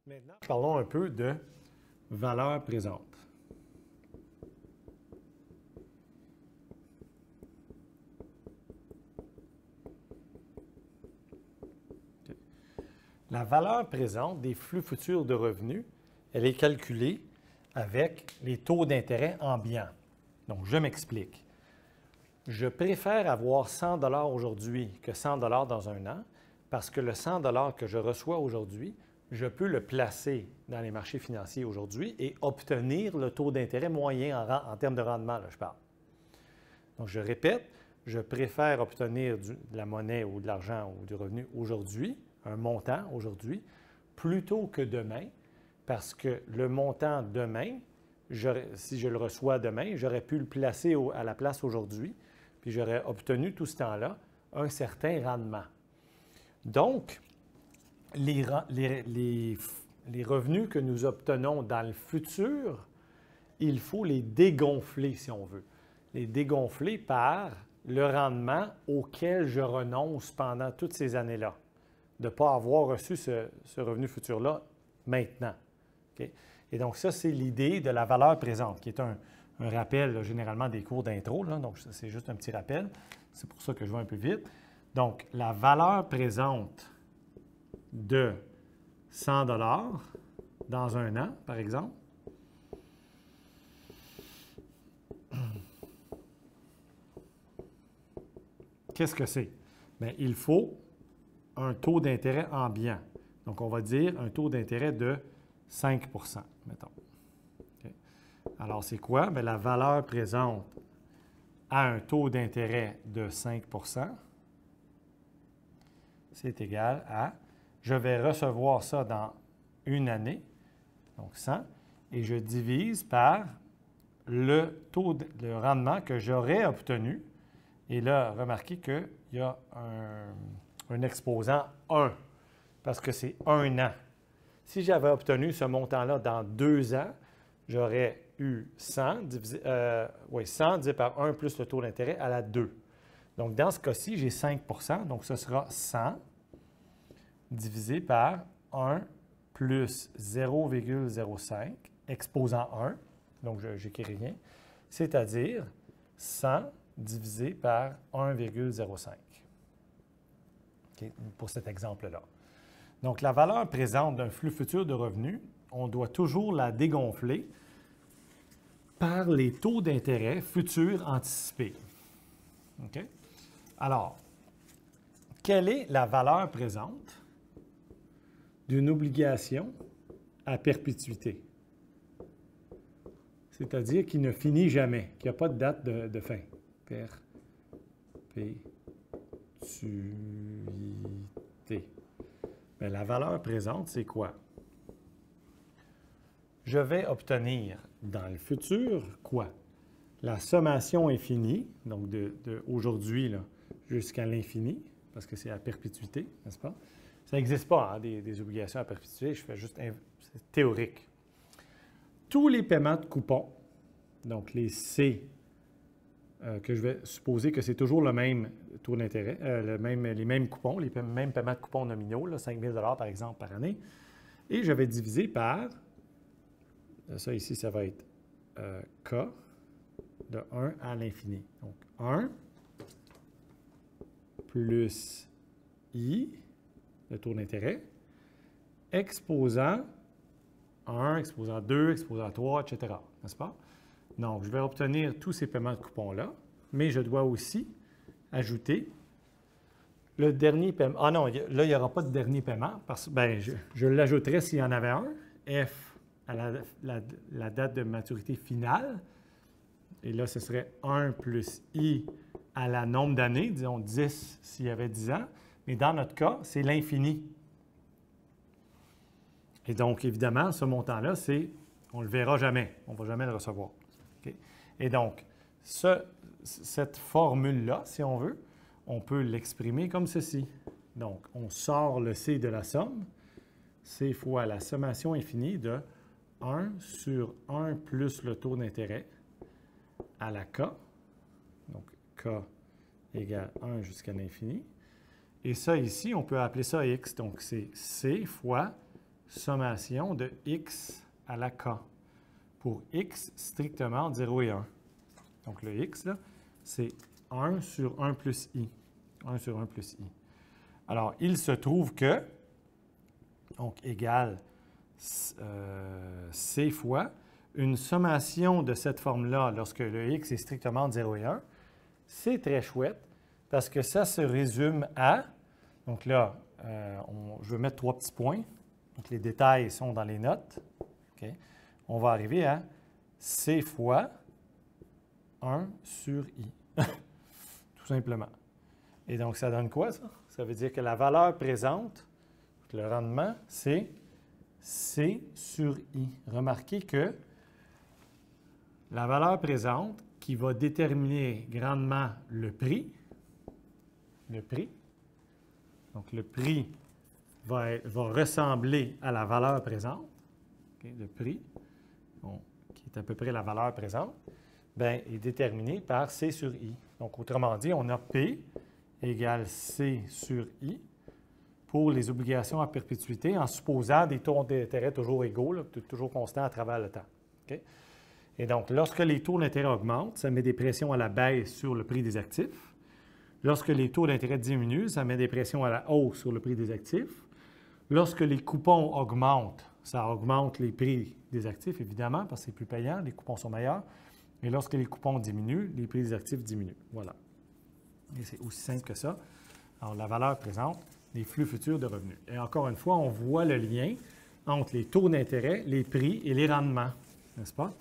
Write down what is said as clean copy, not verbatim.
Maintenant, parlons un peu de valeur présente. La valeur présente des flux futurs de revenus, elle est calculée avec les taux d'intérêt ambiants. Donc, je m'explique. Je préfère avoir 100 $ aujourd'hui que 100 $ dans un an parce que le 100 $ que je reçois aujourd'hui, je peux le placer dans les marchés financiers aujourd'hui et obtenir le taux d'intérêt moyen en termes de rendement, là, je parle. Donc, je répète, je préfère obtenir de la monnaie ou de l'argent ou du revenu aujourd'hui, un montant aujourd'hui, plutôt que demain, parce que le montant demain, si je le reçois demain, j'aurais pu le placer à la place aujourd'hui, puis j'aurais obtenu tout ce temps-là un certain rendement. Donc, les revenus que nous obtenons dans le futur, il faut les dégonfler, si on veut. Les dégonfler par le rendement auquel je renonce pendant toutes ces années-là, de ne pas avoir reçu ce revenu futur-là maintenant. Okay? Et donc, ça, c'est l'idée de la valeur présente, qui est un rappel, là, généralement, des cours d'intro. Donc, c'est juste un petit rappel. C'est pour ça que je vais un peu vite. Donc, la valeur présente de 100 $ dans un an, par exemple, qu'est-ce que c'est? Bien, il faut un taux d'intérêt ambiant. Donc, on va dire un taux d'intérêt de 5 %, mettons. Okay. Alors, c'est quoi? Bien, la valeur présente à un taux d'intérêt de 5 %, c'est égal à, je vais recevoir ça dans une année, donc 100, et je divise par le rendement que j'aurais obtenu. Et là, remarquez qu'il y a un exposant 1, parce que c'est un an. Si j'avais obtenu ce montant-là dans 2 ans, j'aurais eu 100 divisé par 1 plus le taux d'intérêt à la 2. Donc, dans ce cas-ci, j'ai 5 %, donc ce sera 100 divisé par 1 plus 0,05, exposant 1, donc je n'écris rien, c'est-à-dire 100 divisé par 1,05. Okay, pour cet exemple-là. Donc, la valeur présente d'un flux futur de revenus, on doit toujours la dégonfler par les taux d'intérêt futurs anticipés. Okay? Alors, quelle est la valeur présente d'une obligation à perpétuité? C'est-à-dire qui ne finit jamais, qui n'a pas de date de fin. Perpétuité. Bien, la valeur présente, c'est quoi? Je vais obtenir dans le futur quoi? La sommation infinie, donc de aujourd'hui jusqu'à l'infini, parce que c'est à perpétuité, n'est-ce pas? Ça n'existe pas, hein, des obligations à perpétuité, je fais juste c'est théorique. Tous les paiements de coupons, donc les C, que je vais supposer que c'est toujours le même taux d'intérêt, les mêmes coupons, les mêmes paiements de coupons nominaux, là, 5 000 $ par exemple par année, et je vais diviser par, ça ici, ça va être K de 1 à l'infini. Donc 1 plus I, le taux d'intérêt, exposant 1, exposant 2, exposant 3, etc. N'est-ce pas? Donc, je vais obtenir tous ces paiements de coupons-là, mais je dois aussi ajouter le dernier paiement. Ah non, là, il n'y aura pas de dernier paiement, parce que je l'ajouterai s'il y en avait un, F à la date de maturité finale, et là, ce serait 1 plus I à la nombre d'années, disons 10 s'il y avait 10 ans, mais dans notre cas, c'est l'infini. Et donc, évidemment, ce montant-là, on ne le verra jamais, on ne va jamais le recevoir. Okay? Et donc, cette formule-là, si on veut, on peut l'exprimer comme ceci. Donc, on sort le C de la somme, C fois la sommation infinie de 1 sur 1 plus le taux d'intérêt à la K. Donc, K égale 1 jusqu'à l'infini. Et ça ici, on peut appeler ça X. Donc, c'est C fois sommation de x à la k pour x strictement entre 0 et 1. Donc, le x, là, c'est 1 sur 1 plus i. 1 sur 1 plus i. Alors, il se trouve que, donc, égale c fois une sommation de cette forme-là lorsque le x est strictement entre 0 et 1, c'est très chouette parce que ça se résume à, donc là, je vais mettre 3 petits points, donc les détails sont dans les notes. Okay. On va arriver à c fois 1 sur i, tout simplement. Et donc, ça donne quoi, ça? Ça veut dire que la valeur présente, le rendement, c'est c sur i. Remarquez que la valeur présente qui va déterminer grandement le prix, donc le prix va ressembler à la valeur présente, okay, le prix, bon, qui est à peu près la valeur présente, bien, est déterminé par C sur I. Donc, autrement dit, on a P égale C sur I pour les obligations à perpétuité en supposant des taux d'intérêt toujours égaux, là, toujours constants à travers le temps. Okay? Et donc, lorsque les taux d'intérêt augmentent, ça met des pressions à la baisse sur le prix des actifs. Lorsque les taux d'intérêt diminuent, ça met des pressions à la hausse sur le prix des actifs. Lorsque les coupons augmentent, ça augmente les prix des actifs, évidemment, parce que c'est plus payant, les coupons sont meilleurs. Et lorsque les coupons diminuent, les prix des actifs diminuent. Voilà. Et c'est aussi simple que ça. Alors, la valeur présente des flux futurs de revenus. Et encore une fois, on voit le lien entre les taux d'intérêt, les prix et les rendements, n'est-ce pas?